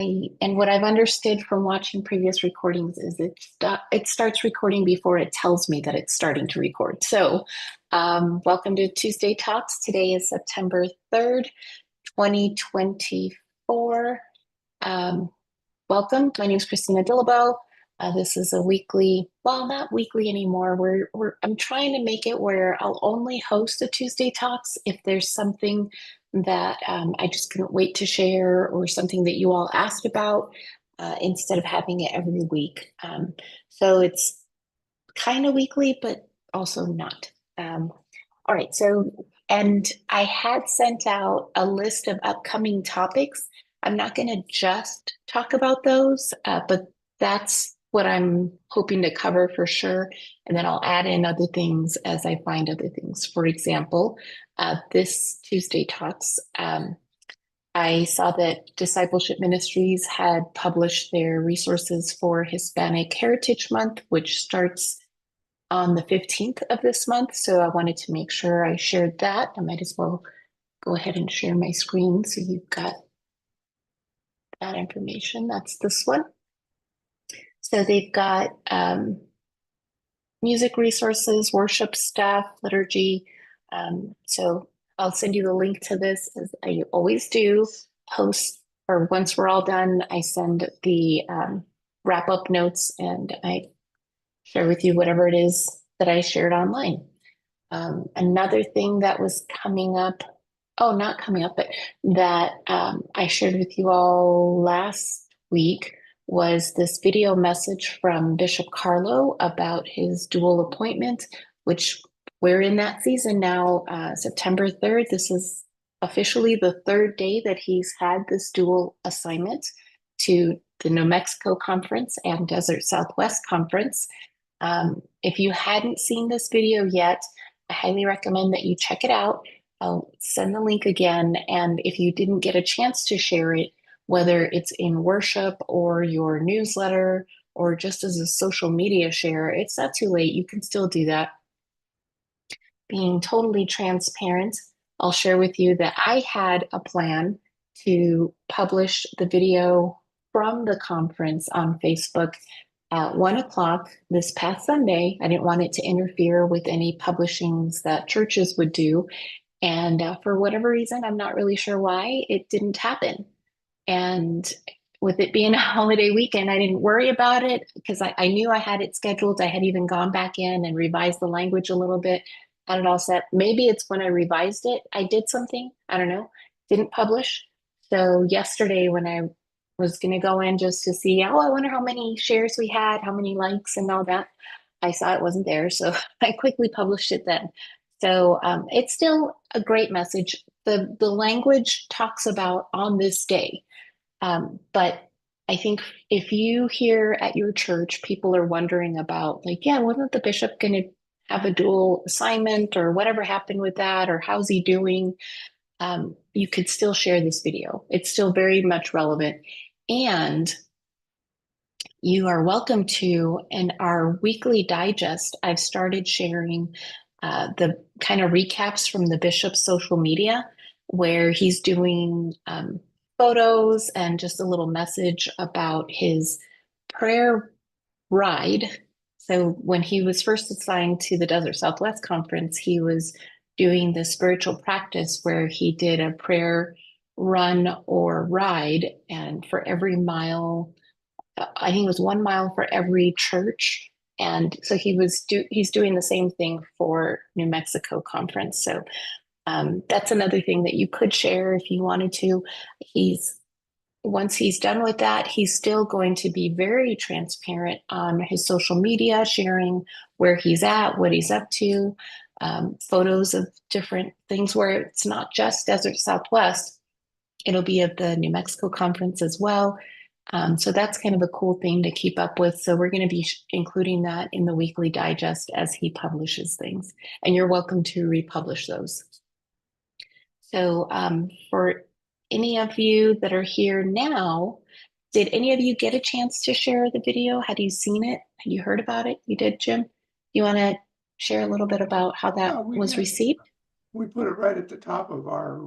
And what I've understood from watching previous recordings is it starts recording before it tells me that it's starting to record. So, welcome to Tuesday Talks. Today is September 3rd, 2024. Welcome. My name is Christina Dillabo. This is a weekly, well, not weekly anymore. I'm trying to make it where I'll only host the Tuesday Talks if there's something that I just couldn't wait to share or something that you all asked about instead of having it every week. So it's kind of weekly, but also not. All right. And I had sent out a list of upcoming topics. I'm not going to just talk about those, but that's what I'm hoping to cover for sure. And then I'll add in other things as I find other things. For example, this Tuesday Talks, I saw that Discipleship Ministries had published their resources for Hispanic Heritage Month, which starts on the 15th of this month. So I wanted to make sure I shared that. I might as well go ahead and share my screen so you've got that information. That's this one. So they've got music resources, worship stuff, liturgy. So I'll send you the link to this as I always do. Post, or once we're all done, I send the wrap up notes and I share with you whatever it is that I shared online. Another thing that was coming up, oh, not coming up, but that I shared with you all last week was this video message from Bishop Carlo about his dual appointment, which we're in that season now, September 3rd. This is officially the third day that he's had this dual assignment to the New Mexico Conference and Desert Southwest Conference. If you hadn't seen this video yet, I highly recommend that you check it out. I'll send the link again. And if you didn't get a chance to share it, whether it's in worship or your newsletter or just as a social media share, it's not too late. You can still do that. Being totally transparent, I'll share with you that I had a plan to publish the video from the conference on Facebook at 1 o'clock this past Sunday. I didn't want it to interfere with any publishings that churches would do. And for whatever reason, I'm not really sure why, it didn't happen. And with it being a holiday weekend, I didn't worry about it because I knew I had it scheduled. I had even gone back in and revised the language a little bit, had it all set. Maybe it's when I revised it, I did something, I don't know, didn't publish. So yesterday when I was going to go in just to see, oh, I wonder how many shares we had, how many likes and all that, I saw it wasn't there. So I quickly published it then. So it's still a great message. The language talks about on this day. But I think if you hear at your church, people are wondering about, like, yeah, wasn't the bishop going to have a dual assignment or whatever happened with that, or how's he doing? You could still share this video. It's still very much relevant. And you are welcome to, in our weekly digest, I've started sharing the kind of recaps from the bishop's social media, where he's doing photos and just a little message about his prayer ride. So when he was first assigned to the Desert Southwest Conference, he was doing the spiritual practice where he did a prayer run or ride, and for every mile, I think it was 1 mile for every church. And so he's doing the same thing for New Mexico Conference. So that's another thing that you could share if you wanted to. Once he's done with that, he's still going to be very transparent on his social media, sharing where he's at, what he's up to, photos of different things where it's not just Desert Southwest. It'll be at the New Mexico Conference as well. So that's kind of a cool thing to keep up with. So we're going to be including that in the weekly digest as he publishes things. And you're welcome to republish those. So for any of you that are here now, did any of you get a chance to share the video? Had you seen it? Had you heard about it? You did, Jim? You want to share a little bit about how that was received? We put it right at the top of our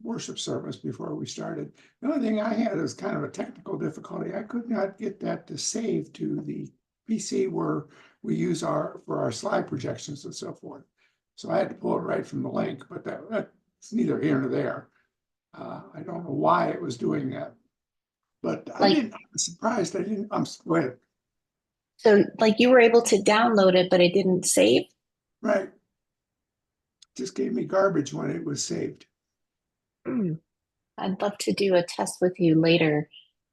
worship service before we started. The only thing I had is kind of a technical difficulty. I could not get that to save to the PC where we use for our slide projections and so forth. So I had to pull it right from the link, but that's neither here nor there. I don't know why it was doing that, but I Like, was surprised. Go ahead. so like you were able to download it, but it didn't save? Right. Just gave me garbage when it was saved. Hmm. I'd love to do a test with you later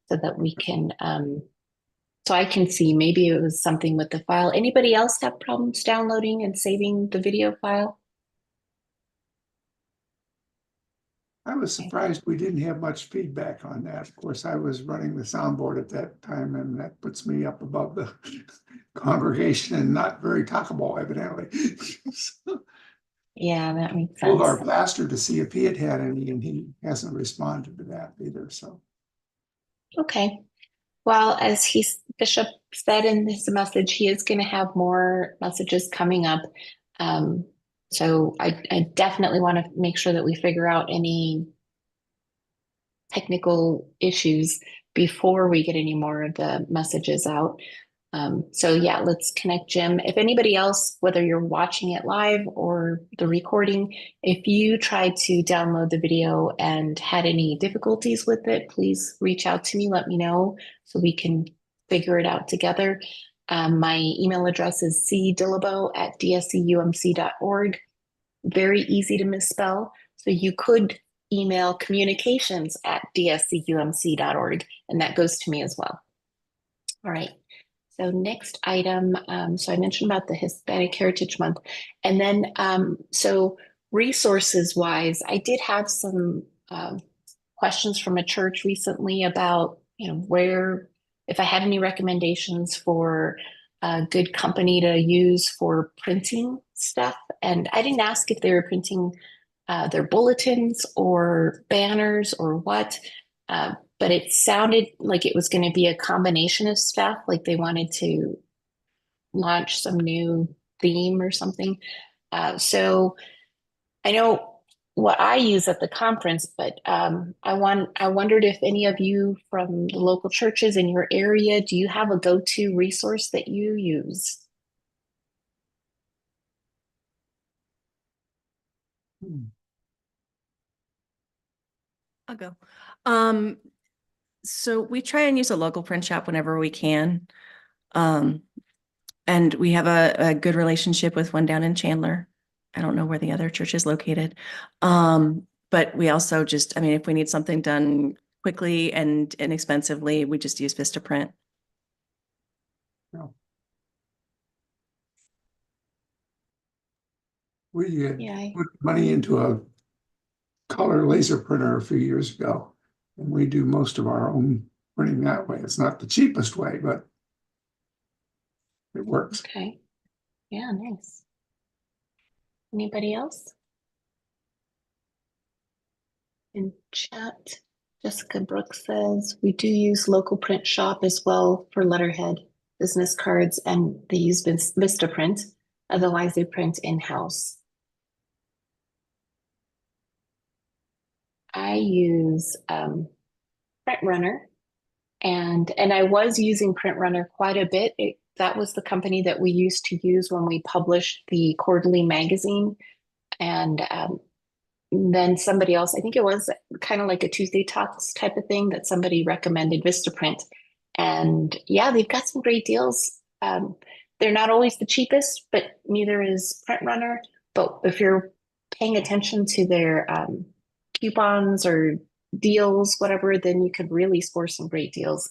so that we can, so I can see maybe it was something with the file. Anybody else have problems downloading and saving the video file? I was Okay. surprised we didn't have much feedback on that. Of course, I was running the soundboard at that time, and that puts me up above the congregation and not very talkable, evidently. So, Yeah, that makes told our sense. pastor to see if he had any, and he hasn't responded to that either. So, Okay. Well, as Bishop said in his message, he is going to have more messages coming up. Um, so I definitely want to make sure that we figure out any technical issues before we get any more of the messages out. So yeah, let's connect Jim. If anybody else, whether you're watching it live or the recording, if you tried to download the video and had any difficulties with it, please reach out to me, let me know so we can figure it out together. My email address is cdillabo@dscumc.org. Very easy to misspell. So you could email communications@dscumc.org, and that goes to me as well. All right. So next item, so I mentioned about the Hispanic Heritage Month. And then, so resources wise, I did have some questions from a church recently about, where, if I had any recommendations for a good company to use for printing stuff. And I didn't ask if they were printing their bulletins or banners or what. But it sounded like it was going to be a combination of stuff, like they wanted to launch some new theme or something. So I know what I use at the conference, but I wondered if any of you from the local churches in your area, do you have a go-to resource that you use? hmm. I'll go. Um, so we try and use a local print shop whenever we can. Um, and we have a good relationship with one down in Chandler. I don't know where the other church is located. But we also just, I mean, if we need something done quickly and inexpensively, we just use Vistaprint. No. We had Yeah, put money into a color laser printer a few years ago, and we do most of our own printing that way. It's not the cheapest way, but it works. okay. Yeah, nice. Anybody else? In chat, Jessica Brooks says, we do use local print shop as well for letterhead, business cards, and they use Vistaprint. Otherwise, they print in-house. I use Print Runner, and I was using Print Runner quite a bit. That was the company that we used to use when we published the quarterly magazine. And then somebody else, I think it was kind of like a Tuesday Talks type of thing that somebody recommended Vistaprint. And yeah, they've got some great deals. They're not always the cheapest, but neither is Print Runner. But if you're paying attention to their coupons or deals, whatever, then you could really score some great deals.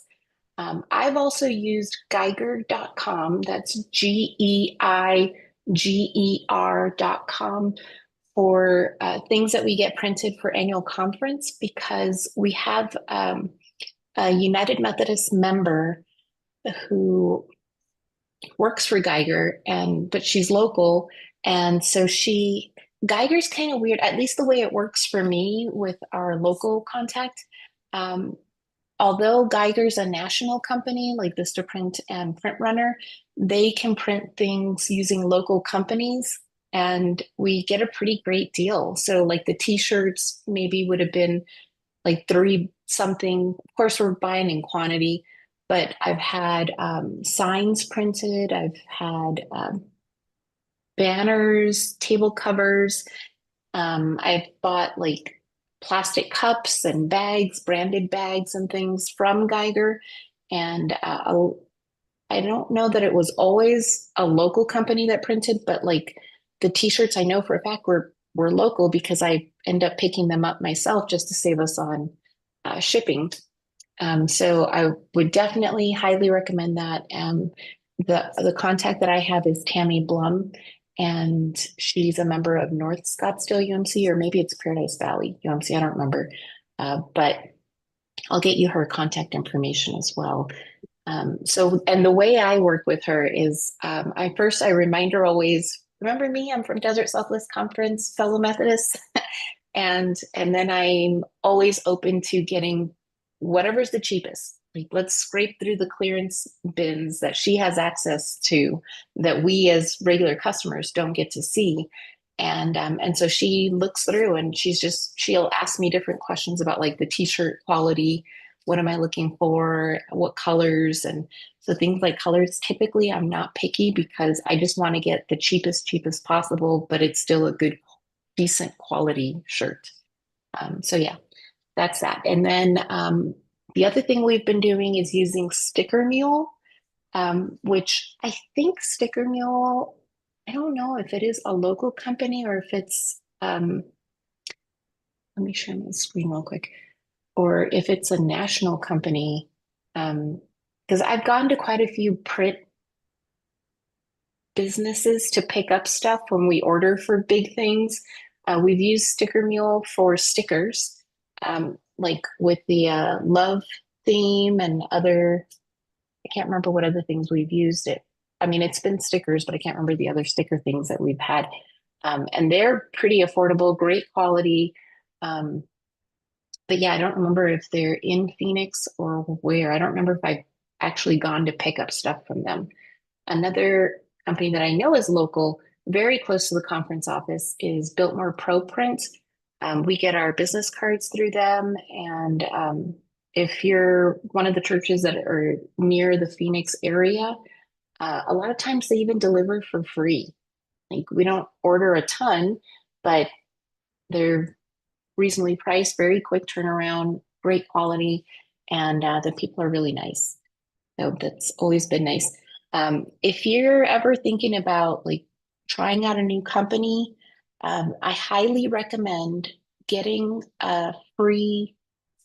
I've also used Geiger.com. That's GEIGER.com for things that we get printed for annual conference because we have a United Methodist member who works for Geiger but she's local. And so Geiger's kind of weird, at least the way it works for me with our local contact. Um, Although Geiger's a national company like Vistaprint and Print Runner, they can print things using local companies and we get a pretty great deal. So like the t-shirts maybe would have been like three something. Of course, we're buying in quantity, but I've had signs printed. I've had banners, table covers. I've bought like plastic cups and bags, branded bags and things from Geiger. And I don't know that it was always a local company that printed, but like the t-shirts I know for a fact were local because I end up picking them up myself just to save us on shipping. So I would definitely highly recommend that. The contact that I have is Tammy Blum, and she's a member of North Scottsdale UMC, or maybe it's Paradise Valley UMC. I don't remember, but I'll get you her contact information as well. And the way I work with her is I remind her always, remember me, I'm from Desert Southwest Conference, fellow Methodist. And then I'm always open to getting whatever's the cheapest. Like let's scrape through the clearance bins that she has access to that we as regular customers don't get to see. And so she looks through and she'll ask me different questions about like the t-shirt quality, what am I looking for, what colors, and so things like colors. Typically, I'm not picky because I just want to get the cheapest possible, but it's still a good, decent quality shirt. So yeah, that's that. And then the other thing we've been doing is using Sticker Mule, which I think Sticker Mule, I don't know if it is a local company or if it's, let me share my screen real quick, or if it's a national company. Because I've gone to quite a few print businesses to pick up stuff when we order for big things. We've used Sticker Mule for stickers, like with the love theme and other, I can't remember what other things we've used it. I mean, it's been stickers, but I can't remember the other sticker things that we've had. And they're pretty affordable, great quality. But yeah, I don't remember if they're in Phoenix or where. I don't remember if I've actually gone to pick up stuff from them. Another company that I know is local, very close to the conference office, is Biltmore Pro Print. We get our business cards through them. And if you're one of the churches that are near the Phoenix area, a lot of times they even deliver for free. Like we don't order a ton, but they're reasonably priced, very quick turnaround, great quality, and the people are really nice. So that's always been nice. If you're ever thinking about like trying out a new company, I highly recommend getting a free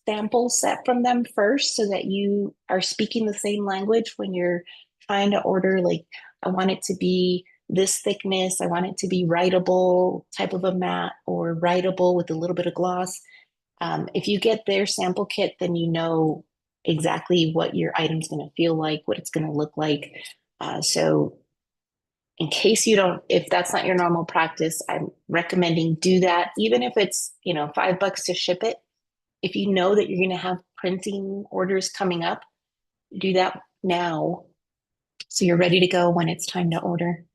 sample set from them first so that you are speaking the same language when you're trying to order. Like, I want it to be this thickness, I want it to be writable type of a mat or writable with a little bit of gloss. If you get their sample kit, then you know exactly what your item's going to feel like, what it's going to look like. So in case you don't, if that's not your normal practice, I'm recommending do that, even if it's, $5 to ship it. If you know that you're going to have printing orders coming up, do that now so you're ready to go when it's time to order.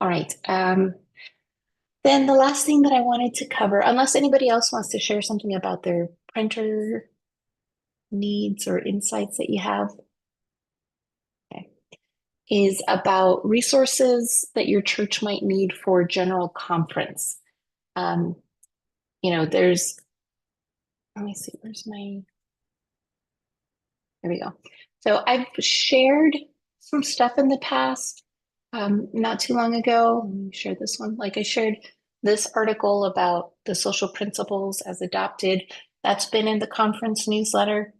All right. Then the last thing that I wanted to cover, unless anybody else wants to share something about their printer needs or insights that you have, okay, is about resources that your church might need for general conference. There's, let me see, there we go. So I've shared some stuff in the past, not too long ago. Let me share this one. Like I shared this article about the social principles as adopted. That's been in the conference newsletter.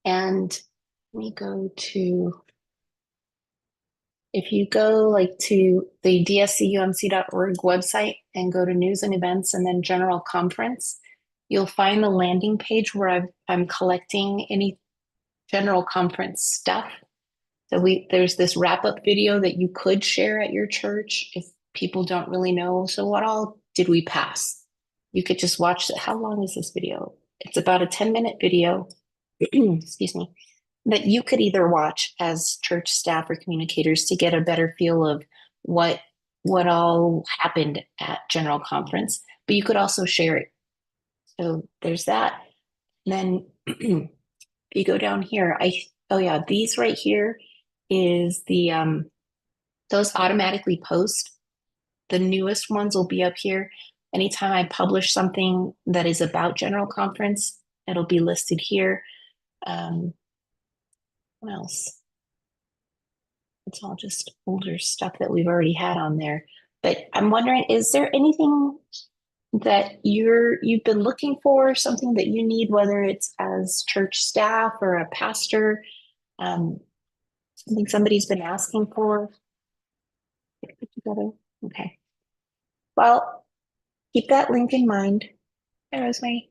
And let me go to, if you go like to the dscumc.org website and go to news and events and then general conference, you'll find the landing page where I'm collecting any general conference stuff. So there's this wrap-up video that you could share at your church if people don't really know. So what all did we pass? You could just watch it. How long is this video? It's about a 10-minute video, excuse me, that you could either watch as church staff or communicators to get a better feel of what all happened at General Conference, but you could also share it. So there's that. Then if you go down here, oh yeah, these right here is the those automatically post. The newest ones will be up here. Anytime I publish something that is about General Conference, it'll be listed here. What else? It's all just older stuff that we've already had on there. But I'm wondering, is there anything that you've been looking for, something that you need, whether it's as church staff or a pastor, something somebody's been asking for? Get it together. Okay. Well, keep that link in mind. Hey, Rosemary.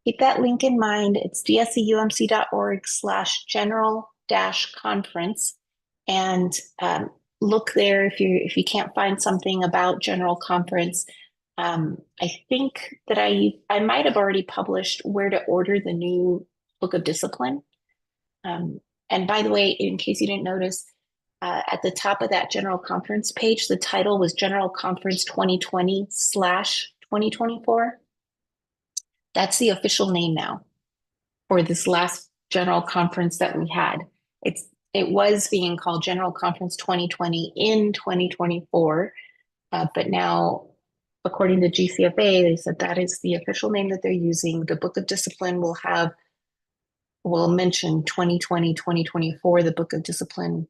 Keep that link in mind. It's dscumc.org/general-conference. And look there if you can't find something about General Conference. I think that I might have already published where to order the new Book of Discipline. And by the way, in case you didn't notice, at the top of that General Conference page, the title was General Conference 2020/2024. That's the official name now for this last General Conference that we had. It was being called General Conference 2020 in 2024, but now, according to GCFA, they said that is the official name that they're using. The Book of Discipline will mention 2020/2024, the Book of Discipline.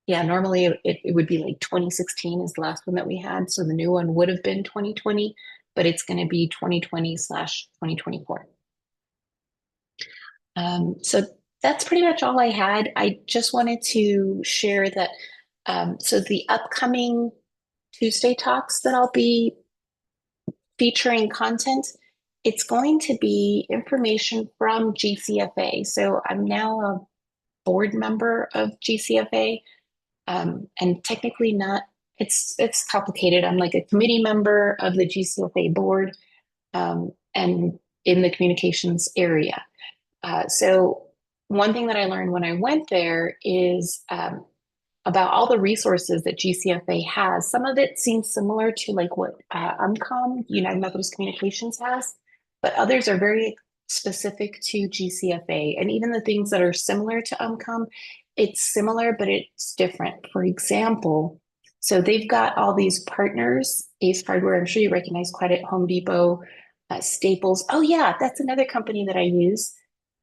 Yeah, normally it would be like 2016 is the last one that we had. So the new one would have been 2020, but it's going to be 2020/2024. So that's pretty much all I had. I just wanted to share that. So the upcoming Tuesday talks that I'll be featuring content, it's going to be information from GCFA. So I'm now a board member of GCFA, and technically not, it's complicated. I'm like a committee member of the GCFA board, and in the communications area. So one thing that I learned when I went there is about all the resources that GCFA has. Some of it seems similar to like what United Methodist Communications has, but others are very specific to GCFA. And even the things that are similar to it's similar, but it's different. For example, so they've got all these partners, Ace Hardware, I'm sure you recognize Credit, Home Depot, Staples. Oh yeah, that's another company that I use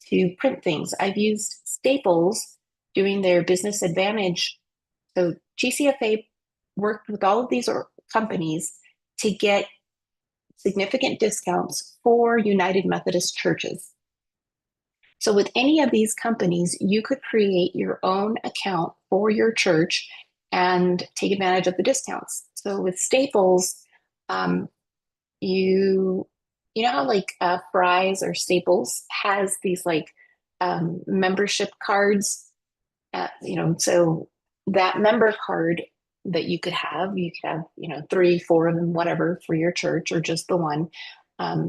to print things. I've used Staples doing their Business Advantage. So GCFA worked with all of these companies to get significant discounts for United Methodist churches. So with any of these companies, you could create your own account for your church and take advantage of the discounts. So with Staples, you know how like Fry's or Staples has these like membership cards, so that member card that you could have 3, 4 of them, whatever, for your church or just the one.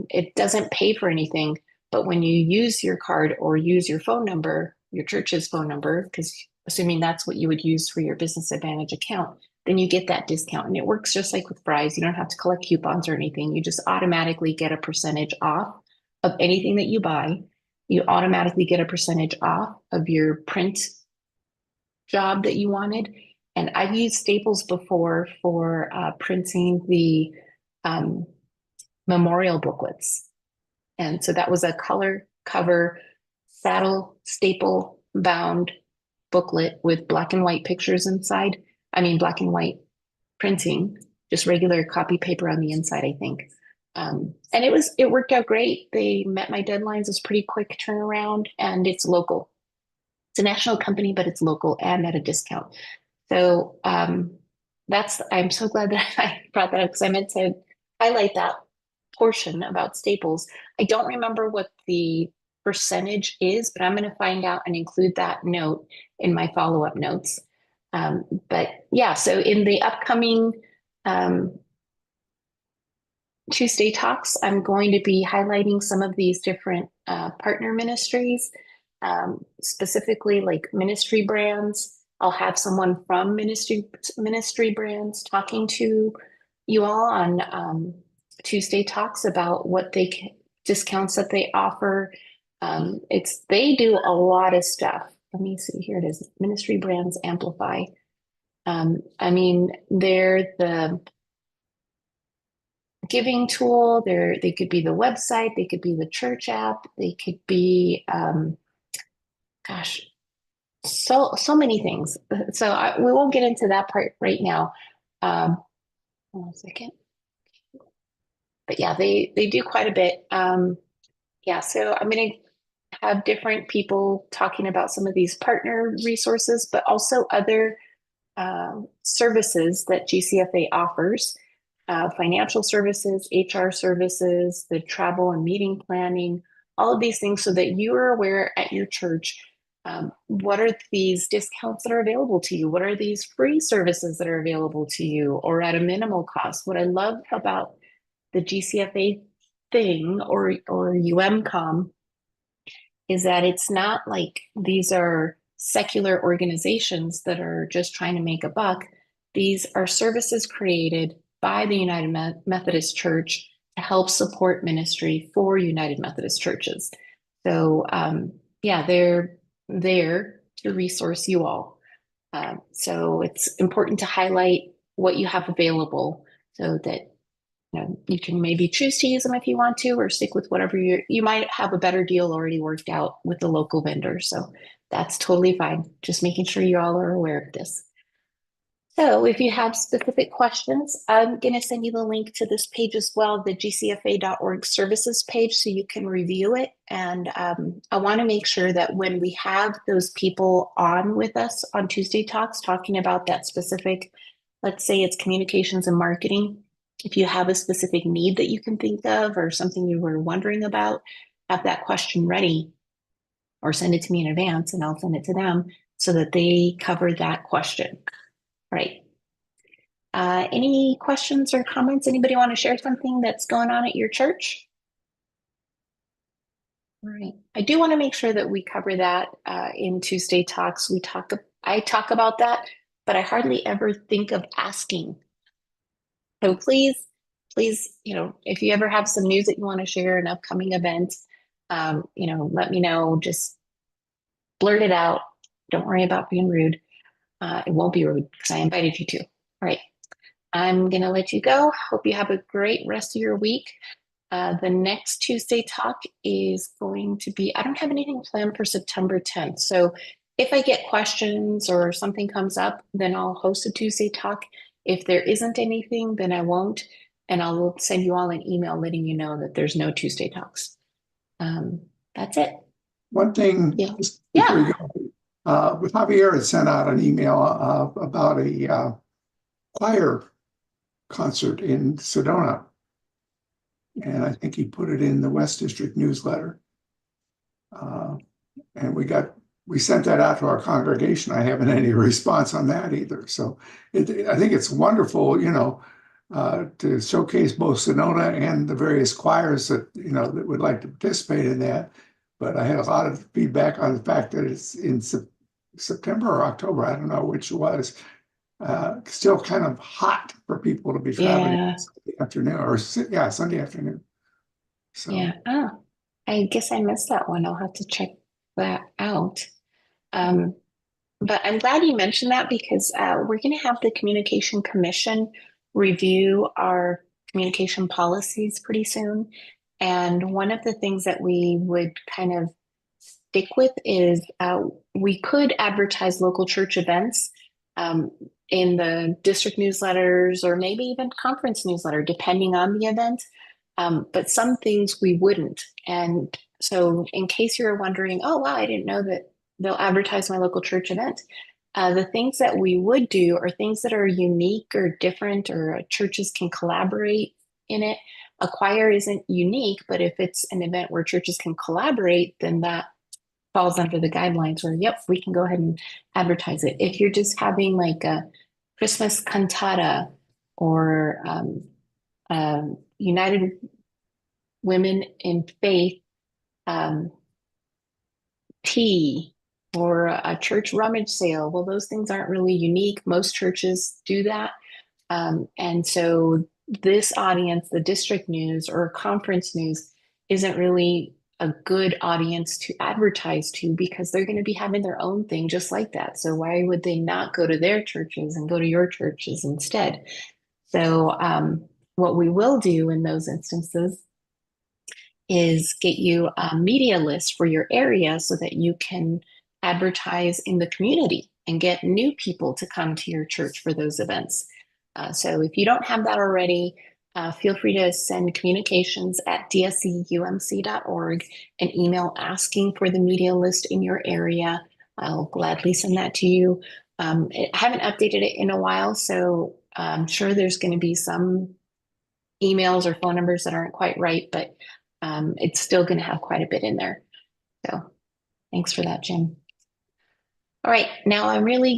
It doesn't pay for anything, but when you use your card or use your phone number, your church's phone number, because assuming that's what you would use for your Business Advantage account, then you get that discount. And it works just like with Fry's. You don't have to collect coupons or anything. You just automatically get a percentage off of anything that you buy. You automatically get a percentage off of your print job that you wanted. And I've used Staples before for printing the memorial booklets. And so that was a color cover saddle staple bound booklet with black and white pictures inside. I mean, black and white printing, just regular copy paper on the inside, I think. And it worked out great. They met my deadlines. It's pretty quick turnaround, and it's local. It's a national company, but it's local and at a discount. So I'm so glad that I brought that up, because I meant to highlight that portion about Staples. I don't remember what the percentage is, but I'm going to find out and include that note in my follow-up notes. But yeah, so in the upcoming Tuesday talks, I'm going to be highlighting some of these different partner ministries, specifically like ministry brands. I'll have someone from ministry brands talking to you all on Tuesday talks about what discounts that they offer. They do a lot of stuff. Let me see, here it is. Ministry Brands Amplify. I mean, they're the giving tool. They could be the website, they could be the church app, they could be gosh, so many things. So we won't get into that part right now. Hold on a second. But yeah, they do quite a bit. Yeah, so I'm going to have different people talking about some of these partner resources, but also other services that GCFA offers, financial services, HR services, the travel and meeting planning, all of these things so that you are aware at your church. What are these discounts that are available to you? What are these free services that are available to you or at a minimal cost? What I love about the GCFA thing or UMCOM is that it's not like these are secular organizations that are just trying to make a buck. These are services created by the United Methodist Church to help support ministry for United Methodist churches. So yeah, they're there to resource you all. So it's important to highlight what you have available so that you can maybe choose to use them if you want to, or stick with whatever you might have a better deal already worked out with the local vendor. So that's totally fine. Just making sure you all are aware of this. So if you have specific questions, I'm going to send you the link to this page as well, the gcfa.org services page, so you can review it. And I want to make sure that when we have those people on with us on Tuesday Talks talking about that specific, let's say it's communications and marketing, if you have a specific need that you can think of or something you were wondering about, have that question ready or send it to me in advance and I'll send it to them so that they cover that question. Right. Any questions or comments? Anybody want to share something that's going on at your church? All right. I do want to make sure that we cover that in Tuesday Talks. I talk about that, but I hardly ever think of asking. So please, if you ever have some news that you want to share, an upcoming event, let me know. Just blurt it out. Don't worry about being rude. It won't be rude because I invited you to. All right. I'm going to let you go. Hope you have a great rest of your week. The next Tuesday talk is going to be, I don't have anything planned for September 10th. So if I get questions or something comes up, then I'll host a Tuesday talk. If there isn't anything, then I won't. And I'll send you all an email letting you know that there's no Tuesday talks. That's it. One thing, Yeah. just before you go, Javier had sent out an email about a choir concert in Sedona. And I think he put it in the West District newsletter. And we sent that out to our congregation. I haven't any response on that either. So I think it's wonderful, to showcase both Sedona and the various choirs that, that would like to participate in that. But I had a lot of feedback on the fact that it's in September or October, I don't know which it was, still kind of hot for people to be traveling Sunday afternoon Sunday afternoon. So yeah. Oh, I guess I missed that one. I'll have to check that out. But I'm glad you mentioned that because we're going to have the Communication Commission review our communication policies pretty soon. And one of the things that we would kind of stick with is we could advertise local church events in the district newsletters or maybe even conference newsletter, depending on the event. But some things we wouldn't. And so in case you're wondering, oh, wow, I didn't know that they'll advertise my local church event. The things that we would do are things that are unique or different or churches can collaborate in it. A choir isn't unique, but if it's an event where churches can collaborate, then that falls under the guidelines where, yep, we can go ahead and advertise it. If you're just having like a Christmas cantata or United Women in Faith tea or a church rummage sale. Well, those things aren't really unique. Most churches do that. And so this audience, the district news or conference news, isn't really a good audience to advertise to because they're going to be having their own thing just like that. So why would they not go to their churches and go to your churches instead? So what we will do in those instances is get you a media list for your area so that you can advertise in the community and get new people to come to your church for those events. So if you don't have that already, feel free to send communications@dscumc.org an email asking for the media list in your area. I'll gladly send that to you. I haven't updated it in a while, so I'm sure there's going to be some emails or phone numbers that aren't quite right, but it's still going to have quite a bit in there. So thanks for that, Jim. All right, now I'm really